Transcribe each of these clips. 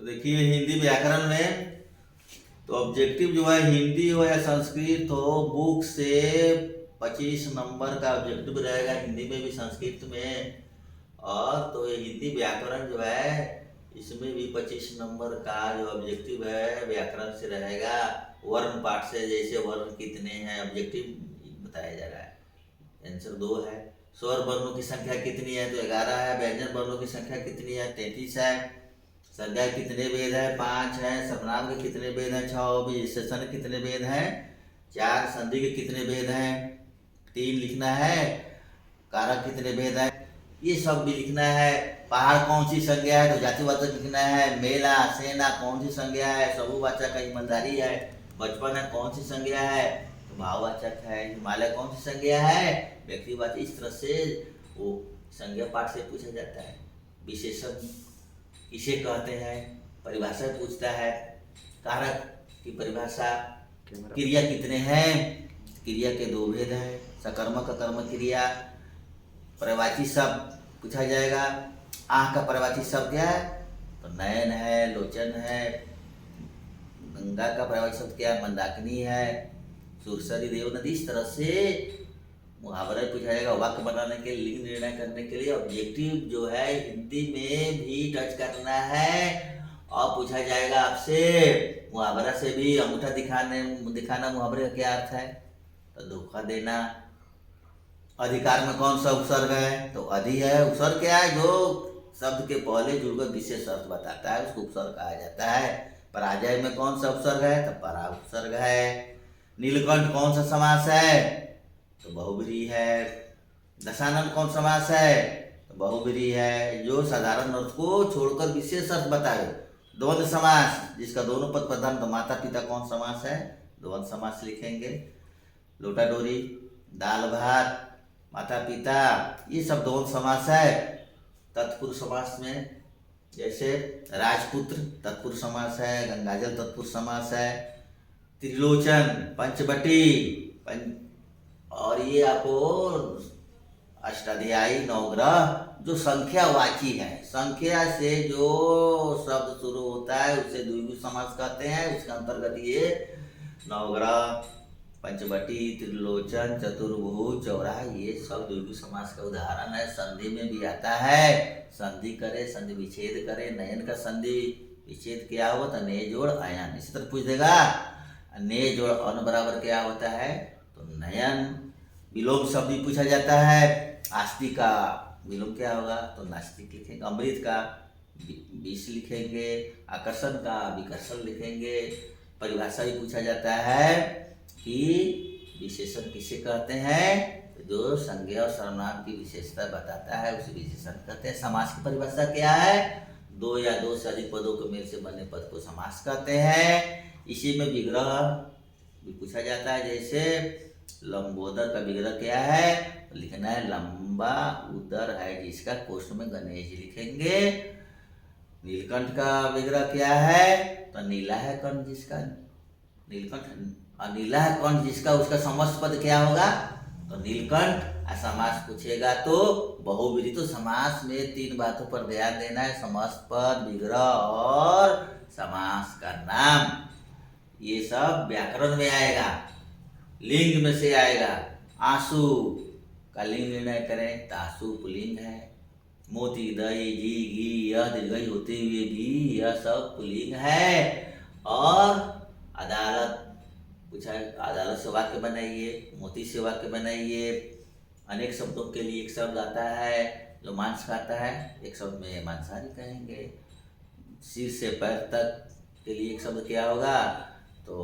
देखिए हिंदी व्याकरण में तो ऑब्जेक्टिव जो है हिंदी हो या संस्कृत हो, बुक से 25 नंबर का ऑब्जेक्टिव रहेगा हिंदी में भी संस्कृत में। और तो ये हिंदी व्याकरण जो है इसमें भी 25 नंबर का जो ऑब्जेक्टिव है व्याकरण से रहेगा। वर्ण पाठ से जैसे वर्ण कितने हैं ऑब्जेक्टिव बताया जा रहा है। आंसर 2 है। स्वर वर्णों की संख्या कितनी है तो 11 है। व्यंजन वर्णों की संख्या कितनी है 33 है। संज्ञा कितने वेद है 5 है। सर्वनाम के कितने वेद हैं 6। विशेषण कितने वेद हैं 4। संधि के कितने वेद हैं 3 लिखना है। कारक कितने वेद हैं ये सब भी लिखना है। पहाड़ कौन सी संज्ञा है तो जातिवाचक लिखना है। मेला सेना कौन सी संज्ञा है सबूवाचक है ईमानदारी है। बचपन है कौन सी संज्ञा है तो भाववाचक है। हिमालय कौन सी संज्ञा है व्यक्तिवाचक। इस तरह से वो संज्ञा पाठ से पूछा जाता है। विशेषण किसे कहते हैं परिभाषा पूछता है। कारक की परिभाषा। क्रिया कितने हैं क्रिया के 2 भेद हैं। सकर्मक अकर्मक क्रिया। पर्यायवाची शब्द पूछा जाएगा। आँख का पर्यायवाची शब्द क्या है तो नयन है लोचन है। गंगा का पर्यायवाची शब्द क्या है मंदाकिनी है। सुरसरी देव नदी। इस तरह से मुहावरा पूछा जाएगा। वाक्य बनाने के लिए लिंग निर्णय करने के लिए ऑब्जेक्टिव जो है हिंदी में भी टच करना है। और पूछा जाएगा आपसे मुहावरा से भी। अंगूठा दिखाना मुहावरे का क्या अर्थ है तो धोखा देना। अधिकार में कौन सा उपसर्ग है तो अधि है। उपसर्ग क्या है जो शब्द के पहले जुड़कर विशेष अर्थ बताता है उसको उपसर्ग कहा जाता है। पराजय में कौन सा उपसर्ग है तो परा उपसर्ग है। नीलकंठ कौन सा समास है तो बहुब्रीहि है। दशानन कौन समास है तो बहुब्रीहि है। जो साधारण अर्थ को छोड़कर विशेष अर्थ बताए। द्वंद्व समास जिसका दोनों पद प्रधान तो माता पिता कौन समास है द्वंद्व समास लिखेंगे। लोटा डोरी दाल भात माता पिता ये सब द्वंद्व समास है। तत्पुरुष समास में जैसे राजपुत्र तत्पुरुष समास है। गंगाजल तत्पुरुष समास है। त्रिलोचन पंचवटी और ये आपको अष्टाध्यायी नवग्रह जो संख्यावाची है। संख्या से जो शब्द शुरू होता है उसे द्विगु समास कहते हैं। उसके अंतर्गत ये नवग्रह पंचवटी त्रिलोचन चतुर्भुज चौराहा ये सब द्विगु समास का उदाहरण है। संधि में भी आता है। संधि करे संधि विच्छेद करे। नयन का संधि विच्छेद क्या हुआ तो ने जोड़ अयन। इसी तरह पूछ देगा ने जोड़ अन बराबर क्या होता है तो नयन। विलोम शब्द भी पूछा जाता है। आस्तिक का विलोम क्या होगा तो नास्तिक लिखेंगे। अमृत का विष लिखेंगे। आकर्षण का विकर्षण लिखेंगे। परिभाषा भी पूछा जाता है कि विशेषण किसे कहते हैं जो संज्ञा और सर्वनाम की विशेषता बताता है उसे विशेषण कहते हैं। समास की परिभाषा क्या है 2 या 2 से अधिक पदों के मेल से बने पद को समास कहते हैं। इसी में विग्रह भी पूछा जाता है। जैसे लंबोदर का विग्रह क्या है तो लिखना है लंबा उदर है जिसका कोष्ठ में गणेश लिखेंगे। नीलकंठ का विग्रह क्या है तो नीला है कंठ जिसका नीलकंठ नीला है कंठ जिसका उसका समस्त पद क्या होगा तो नीलकंठ। समास पूछेगा तो बहुव्रीहि। तो समास में 3 बातों पर ध्यान देना है। समस्त पद विग्रह और समास का नाम ये सब व्याकरण में आएगा। लिंग में से आएगा। आंसू का लिंग निर्णय करें तो आंसू पुल्लिंग है। मोती दही घी घी यह दीर्घई होते हुए भी यह सब पुल्लिंग है। और अदालत पूछा अदालत से वाक्य बनाइए। मोती से वाक्य बनाइए। अनेक शब्दों के लिए एक शब्द आता है जो मांस खाता है एक शब्द में मांसाहारी कहेंगे। सिर से पैर तक के लिए एक शब्द क्या होगा तो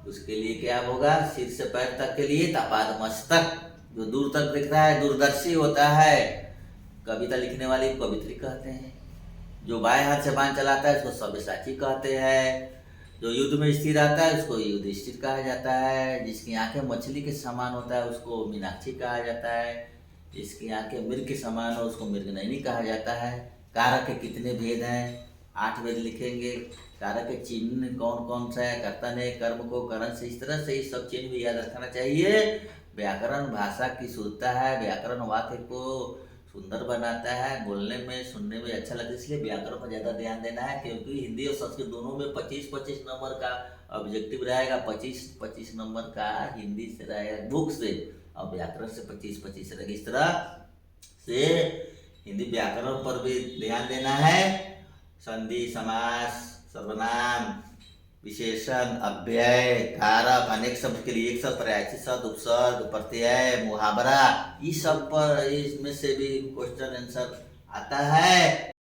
उसके लिए क्या होगा सिर से पैर तक के लिए तपाद मस्तक जो दूर तक दिखता है दूरदर्शी होता है। कविता लिखने वाले को कवित्री कहते हैं। जो बाएं हाथ से बाण चलाता है उसको सव्यसाची कहते हैं। जो युद्ध में स्थिर रहता है उसको युधिष्ठिर कहा जाता है। जिसकी आंखें मछली के समान होता है उसको मीनाक्षी कहा जाता है। जिसकी आंखें मृग के समान हो उसको मृगनयनी कहा जाता है। कारक के कितने भेद हैं 8 भेद लिखेंगे। कारक के चिन्ह कौन कौन सा है कर्ता ने कर्म को करण से। इस तरह से ये सब चिन्ह भी याद रखना चाहिए। व्याकरण भाषा की शुद्धता है। व्याकरण वाक्य को सुंदर बनाता है, बोलने में सुनने में अच्छा लगता है। इसलिए व्याकरण पर ज़्यादा ध्यान देना है, क्योंकि हिंदी और संस्कृत दोनों में 25-25 नंबर का ऑब्जेक्टिव रहेगा। 25-25 नंबर का हिंदी से रहेगा बुक से, और व्याकरण से 25-25 रहेगा। इस तरह से हिंदी व्याकरण पर भी ध्यान देना है। संधि, समास, सर्वनाम, विशेषण, अव्यय, कारक, अनेक शब्द के लिए एक शब्द, पर्यायवाची शब्द, उपसर्ग, प्रत्यय, मुहावरा, इस सब पर इसमें से भी क्वेश्चन आंसर आता है।